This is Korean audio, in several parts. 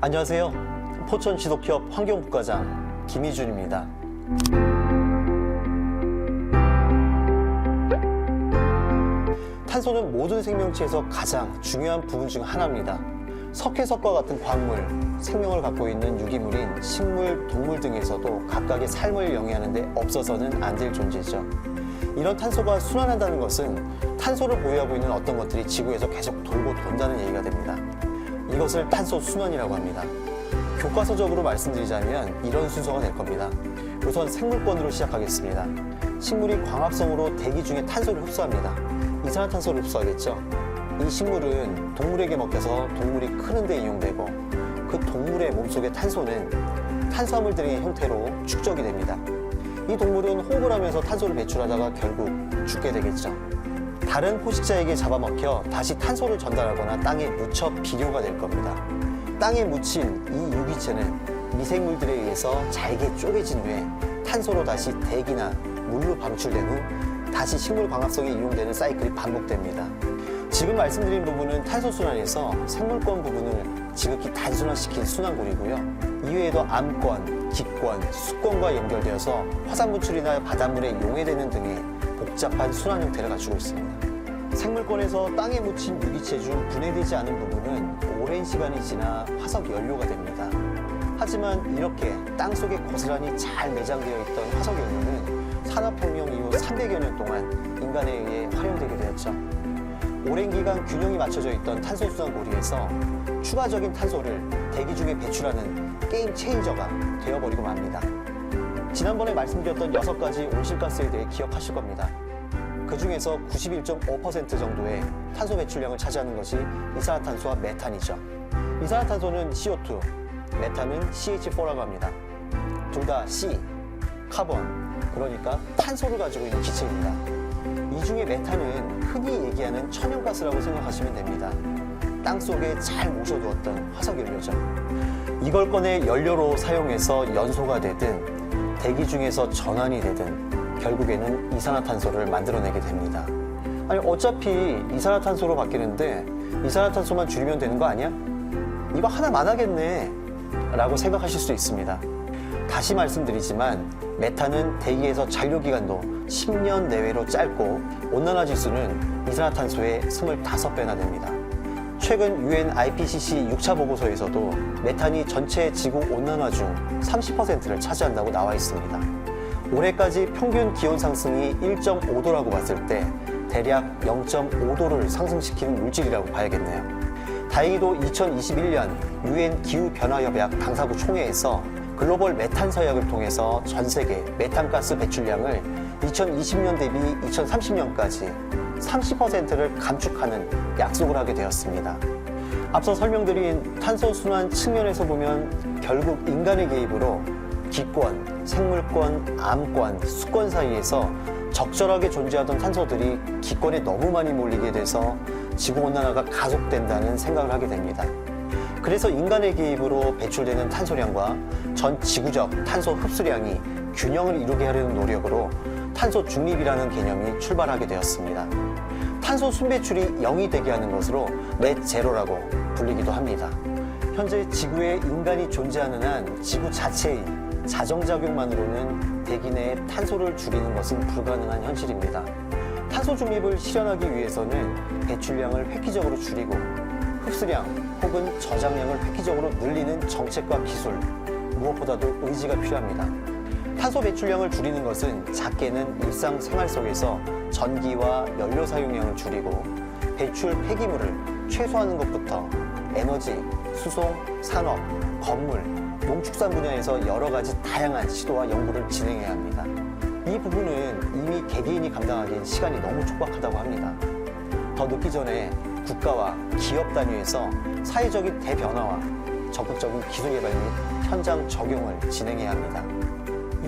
안녕하세요. 포천 지독협 환경국과장 김희준입니다. 탄소는 모든 생명체에서 가장 중요한 부분 중 하나입니다. 석회석과 같은 광물, 생명을 갖고 있는 유기물인 식물, 동물 등에서도 각각의 삶을 영위하는 데 없어서는 안 될 존재죠. 이런 탄소가 순환한다는 것은 탄소를 보유하고 있는 어떤 것들이 지구에서 계속 돌고 돈다는 얘기가 됩니다. 이것을 탄소 순환이라고 합니다. 교과서적으로 말씀드리자면 이런 순서가 될 겁니다. 우선 생물권으로 시작하겠습니다. 식물이 광합성으로 대기 중에 탄소를 흡수합니다. 이산화탄소를 흡수하겠죠. 이 식물은 동물에게 먹혀서 동물이 크는 데 이용되고 그 동물의 몸속의 탄소는 탄수화물들의 형태로 축적이 됩니다. 이 동물은 호흡을 하면서 탄소를 배출하다가 결국 죽게 되겠죠. 다른 포식자에게 잡아먹혀 다시 탄소를 전달하거나 땅에 묻혀 비료가 될 겁니다. 땅에 묻힌 이 유기체는 미생물들에 의해서 잘게 쪼개진 후에 탄소로 다시 대기나 물로 방출된 후 다시 식물 광합성에 이용되는 사이클이 반복됩니다. 지금 말씀드린 부분은 탄소 순환에서 생물권 부분을 지극히 단순화시킨 순환고리고요. 이외에도 암권, 기권, 수권과 연결되어서 화산 분출이나 바닷물에 용해되는 등의 복잡한 순환 형태를 갖추고 있습니다. 생물권에서 땅에 묻힌 유기체 중 분해되지 않은 부분은 오랜 시간이 지나 화석 연료가 됩니다. 하지만 이렇게 땅속에 고스란히 잘 매장되어 있던 화석 연료는 산업혁명 이후 300여 년 동안 인간에 의해 활용되게 되었죠. 오랜 기간 균형이 맞춰져 있던 탄소순환 고리에서 추가적인 탄소를 대기 중에 배출하는 게임 체인저가 되어버리고 맙니다. 지난번에 말씀드렸던 6가지 온실가스에 대해 기억하실 겁니다. 그 중에서 91.5% 정도의 탄소 배출량을 차지하는 것이 이산화탄소와 메탄이죠. 이산화탄소는 CO2, 메탄은 CH4라고 합니다. 둘 다 C, 카본, 그러니까 탄소를 가지고 있는 기체입니다. 이 중에 메탄은 흔히 얘기하는 천연가스라고 생각하시면 됩니다. 땅속에 잘 모셔두었던 화석연료죠. 이걸 꺼내 연료로 사용해서 연소가 되든 대기 중에서 전환이 되든 결국에는 이산화탄소를 만들어내게 됩니다. 아니 어차피 이산화탄소로 바뀌는데 이산화탄소만 줄이면 되는 거 아니야? 이거 하나만 하겠네 라고 생각하실 수 있습니다. 다시 말씀드리지만 메탄은 대기에서 잔류기간도 10년 내외로 짧고 온난화 지수는 이산화탄소의 25배나 됩니다. 최근 UN IPCC 6차 보고서에서도 메탄이 전체 지구 온난화 중 30%를 차지한다고 나와 있습니다. 올해까지 평균 기온 상승이 1.5도라고 봤을 때 대략 0.5도를 상승시키는 물질이라고 봐야겠네요. 다행히도 2021년 UN 기후변화협약 당사국 총회에서 글로벌 메탄 서약을 통해서 전 세계 메탄가스 배출량을 2020년 대비 2030년까지 30%를 감축하는 약속을 하게 되었습니다. 앞서 설명드린 탄소 순환 측면에서 보면 결국 인간의 개입으로 기권, 생물권, 암권, 수권 사이에서 적절하게 존재하던 탄소들이 기권에 너무 많이 몰리게 돼서 지구온난화가 가속된다는 생각을 하게 됩니다. 그래서 인간의 개입으로 배출되는 탄소량과 전 지구적 탄소 흡수량이 균형을 이루게 하려는 노력으로 탄소 중립이라는 개념이 출발하게 되었습니다. 탄소 순배출이 0이 되게 하는 것으로 넷 제로라고 불리기도 합니다. 현재 지구에 인간이 존재하는 한 지구 자체의 자정작용만으로는 대기 내에 탄소를 줄이는 것은 불가능한 현실입니다. 탄소 중립을 실현하기 위해서는 배출량을 획기적으로 줄이고 흡수량 혹은 저장량을 획기적으로 늘리는 정책과 기술, 무엇보다도 의지가 필요합니다. 탄소 배출량을 줄이는 것은 작게는 일상생활 속에서 전기와 연료 사용량을 줄이고 배출 폐기물을 최소화하는 것부터 에너지, 수송, 산업, 건물, 농축산 분야에서 여러 가지 다양한 시도와 연구를 진행해야 합니다. 이 부분은 이미 개개인이 감당하기엔 시간이 너무 촉박하다고 합니다. 더 늦기 전에 국가와 기업 단위에서 사회적인 대변화와 적극적인 기술 개발 및 현장 적용을 진행해야 합니다.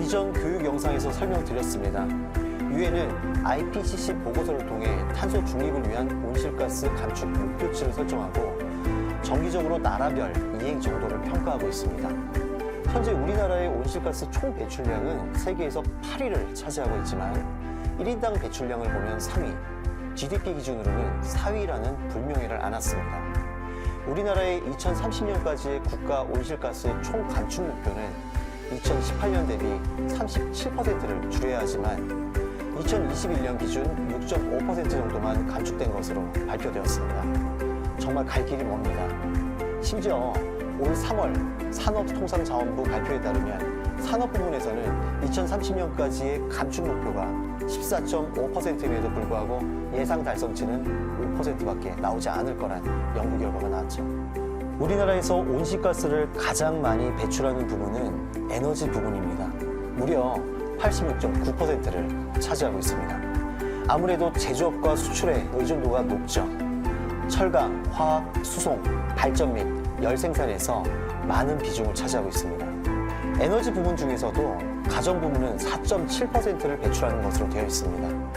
이전 교육 영상에서 설명드렸습니다. 유엔은 IPCC 보고서를 통해 탄소 중립을 위한 온실가스 감축 목표치를 설정하고 정기적으로 나라별 이행 정도를 평가하고 있습니다. 현재 우리나라의 온실가스 총 배출량은 세계에서 8위를 차지하고 있지만 1인당 배출량을 보면 3위, GDP 기준으로는 4위라는 불명예를 안았습니다. 우리나라의 2030년까지의 국가 온실가스 총 감축 목표는 2018년 대비 37%를 줄여야 하지만 2021년 기준 6.5% 정도만 감축된 것으로 발표되었습니다. 정말 갈 길이 멉니다. 심지어 올 3월 산업통상자원부 발표에 따르면 산업 부문에서는 2030년까지의 감축 목표가 14.5%임에도 불구하고 예상 달성치는 5%밖에 나오지 않을 거란 연구 결과가 나왔죠. 우리나라에서 온실가스를 가장 많이 배출하는 부분은 에너지 부분입니다. 무려 86.9%를 차지하고 있습니다. 아무래도 제조업과 수출의 의존도가 높죠. 철강, 화학, 수송, 발전 및 열 생산에서 많은 비중을 차지하고 있습니다. 에너지 부분 중에서도 가전 부문은 4.7%를 배출하는 것으로 되어 있습니다.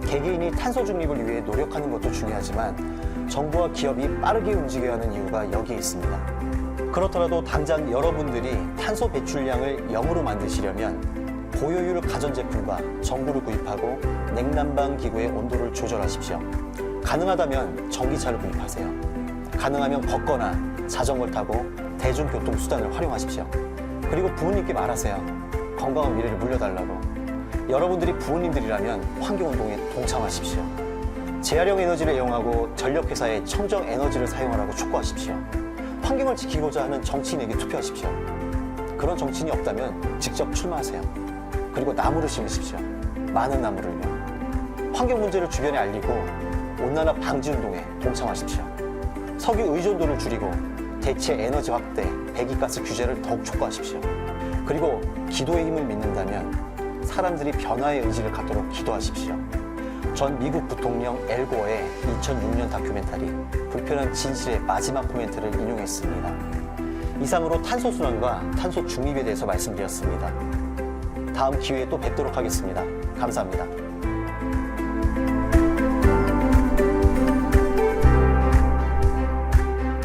개개인이 탄소 중립을 위해 노력하는 것도 중요하지만 정부와 기업이 빠르게 움직여야 하는 이유가 여기에 있습니다. 그렇더라도 당장 여러분들이 탄소 배출량을 0으로 만드시려면 고효율 가전제품과 전구를 구입하고 냉난방 기구의 온도를 조절하십시오. 가능하다면 전기차를 구입하세요. 가능하면 걷거나 자전거를 타고 대중교통수단을 활용하십시오. 그리고 부모님께 말하세요. 건강한 미래를 물려달라고. 여러분들이 부모님들이라면 환경운동에 동참하십시오. 재활용 에너지를 이용하고 전력회사의 청정 에너지를 사용하라고 촉구하십시오. 환경을 지키고자 하는 정치인에게 투표하십시오. 그런 정치인이 없다면 직접 출마하세요. 그리고 나무를 심으십시오. 많은 나무를요. 환경 문제를 주변에 알리고 온난화 방지 운동에 동참하십시오. 석유 의존도를 줄이고 대체 에너지 확대, 배기가스 규제를 더욱 촉구하십시오. 그리고 기도의 힘을 믿는다면 사람들이 변화의 의지를 갖도록 기도하십시오. 전 미국 부통령 엘 고어의 2006년 다큐멘터리 불편한 진실의 마지막 코멘트를 인용했습니다. 이상으로 탄소 순환과 탄소 중립에 대해서 말씀드렸습니다. 다음 기회에 또 뵙도록 하겠습니다. 감사합니다.